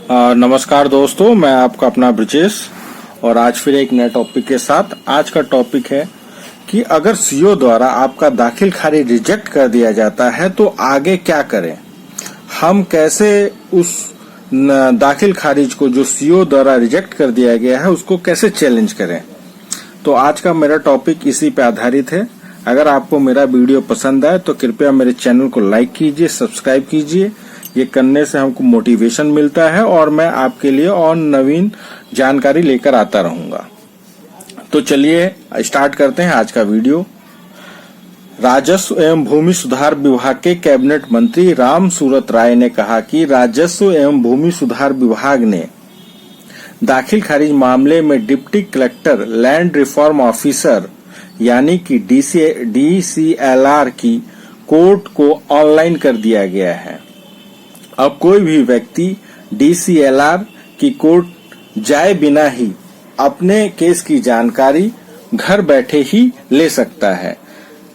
नमस्कार दोस्तों, मैं आपका अपना ब्रिजेश और आज फिर एक नए टॉपिक के साथ। आज का टॉपिक है कि अगर सीओ द्वारा आपका दाखिल खारिज रिजेक्ट कर दिया जाता है तो आगे क्या करें। हम कैसे उस दाखिल खारिज को जो सीओ द्वारा रिजेक्ट कर दिया गया है उसको कैसे चैलेंज करें। तो आज का मेरा टॉपिक इसी पे आधारित है। अगर आपको मेरा वीडियो पसंद आए तो कृपया मेरे चैनल को लाइक कीजिए, सब्सक्राइब कीजिए। ये करने से हमको मोटिवेशन मिलता है और मैं आपके लिए और नवीन जानकारी लेकर आता रहूंगा। तो चलिए स्टार्ट करते हैं आज का वीडियो। राजस्व एवं भूमि सुधार विभाग के कैबिनेट मंत्री राम सूरत राय ने कहा कि राजस्व एवं भूमि सुधार विभाग ने दाखिल खारिज मामले में deputy collector land reform officer यानी कि DCLR की कोर्ट को ऑनलाइन कर दिया गया है। अब कोई भी व्यक्ति DCLR की कोर्ट जाए बिना ही अपने केस की जानकारी घर बैठे ही ले सकता है।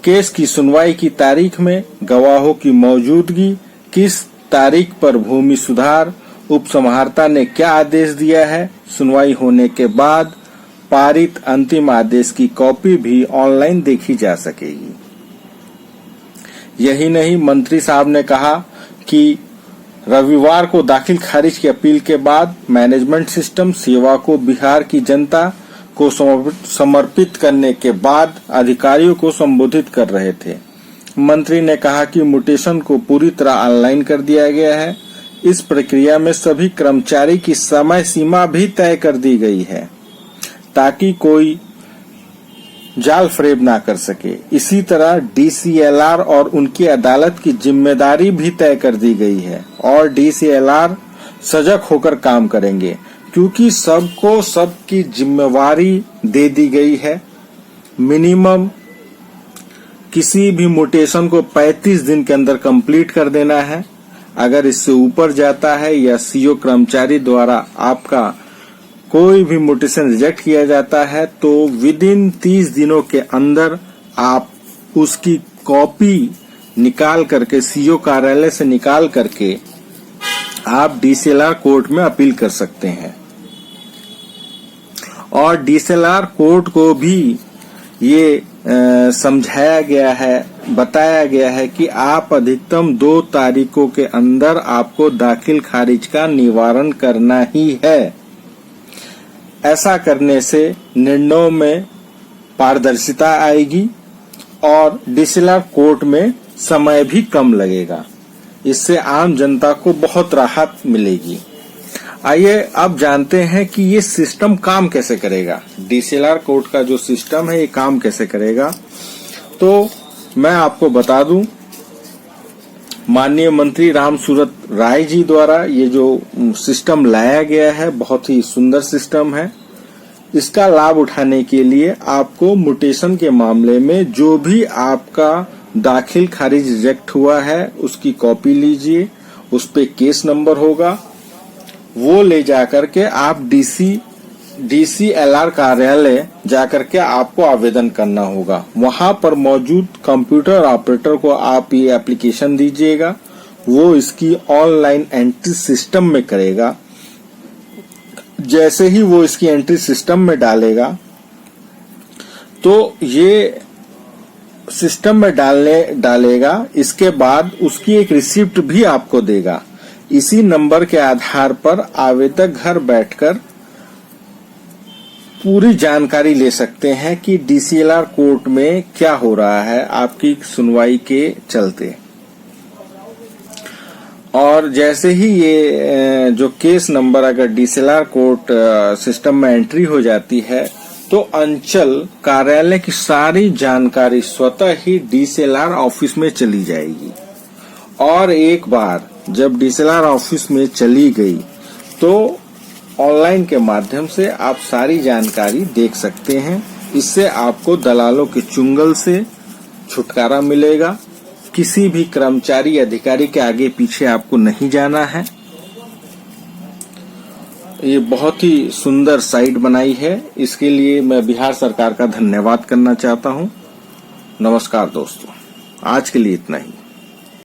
केस की सुनवाई की तारीख में गवाहों की मौजूदगी, किस तारीख पर भूमि सुधार उपसमाहर्ता ने क्या आदेश दिया है, सुनवाई होने के बाद पारित अंतिम आदेश की कॉपी भी ऑनलाइन देखी जा सकेगी। यही नहीं, मंत्री साहब ने कहा कि रविवार को दाखिल खारिज की अपील के बाद मैनेजमेंट सिस्टम सेवा को बिहार की जनता को समर्पित करने के बाद अधिकारियों को संबोधित कर रहे थे। मंत्री ने कहा कि म्यूटेशन को पूरी तरह ऑनलाइन कर दिया गया है। इस प्रक्रिया में सभी कर्मचारी की समय सीमा भी तय कर दी गई है ताकि कोई जाल फरेब ना कर सके। इसी तरह DCLR और उनकी अदालत की जिम्मेदारी भी तय कर दी गई है और DCLR सजग होकर काम करेंगे क्योंकि सबको सबकी जिम्मेवारी दे दी गई है। मिनिमम किसी भी म्यूटेशन को 35 दिन के अंदर कंप्लीट कर देना है। अगर इससे ऊपर जाता है या सीओ कर्मचारी द्वारा आपका कोई भी म्यूटेशन रिजेक्ट किया जाता है तो विदिन 30 दिनों के अंदर आप उसकी कॉपी निकाल करके सीओ कार्यालय से निकाल करके आप DCLR कोर्ट में अपील कर सकते हैं। और DCLR कोर्ट को भी ये समझाया गया है, बताया गया है कि आप अधिकतम 2 तारीखों के अंदर आपको दाखिल खारिज का निवारण करना ही है। ऐसा करने से निर्णयों में पारदर्शिता आएगी और DCLR कोर्ट में समय भी कम लगेगा। इससे आम जनता को बहुत राहत मिलेगी। आइए अब जानते हैं कि ये सिस्टम काम कैसे करेगा। DCLR कोर्ट का जो सिस्टम है ये काम कैसे करेगा, तो मैं आपको बता दूं, माननीय मंत्री राम सूरत राय जी द्वारा ये जो सिस्टम लाया गया है बहुत ही सुंदर सिस्टम है। इसका लाभ उठाने के लिए आपको म्यूटेशन के मामले में जो भी आपका दाखिल खारिज रिजेक्ट हुआ है उसकी कॉपी लीजिए, उस पे केस नंबर होगा, वो ले जाकर के आप DCLR कार्यालय जाकर के आपको आवेदन करना होगा। वहां पर मौजूद कंप्यूटर ऑपरेटर को आप ये एप्लीकेशन दीजिएगा, वो इसकी ऑनलाइन एंट्री सिस्टम में करेगा। जैसे ही वो इसकी एंट्री सिस्टम में डालेगा तो ये सिस्टम में डालेगा, इसके बाद उसकी एक रिसिप्ट भी आपको देगा। इसी नंबर के आधार पर आवेदक घर बैठकर पूरी जानकारी ले सकते हैं कि DCLR कोर्ट में क्या हो रहा है आपकी सुनवाई के चलते। और जैसे ही ये जो केस नंबर अगर DCLR कोर्ट सिस्टम में एंट्री हो जाती है तो अंचल कार्यालय की सारी जानकारी स्वतः ही DCLR ऑफिस में चली जाएगी। और एक बार जब DCLR ऑफिस में चली गई तो ऑनलाइन के माध्यम से आप सारी जानकारी देख सकते हैं। इससे आपको दलालों के चुंगल से छुटकारा मिलेगा। किसी भी कर्मचारी अधिकारी के आगे पीछे आपको नहीं जाना है। ये बहुत ही सुंदर साइट बनाई है, इसके लिए मैं बिहार सरकार का धन्यवाद करना चाहता हूं। नमस्कार दोस्तों, आज के लिए इतना ही।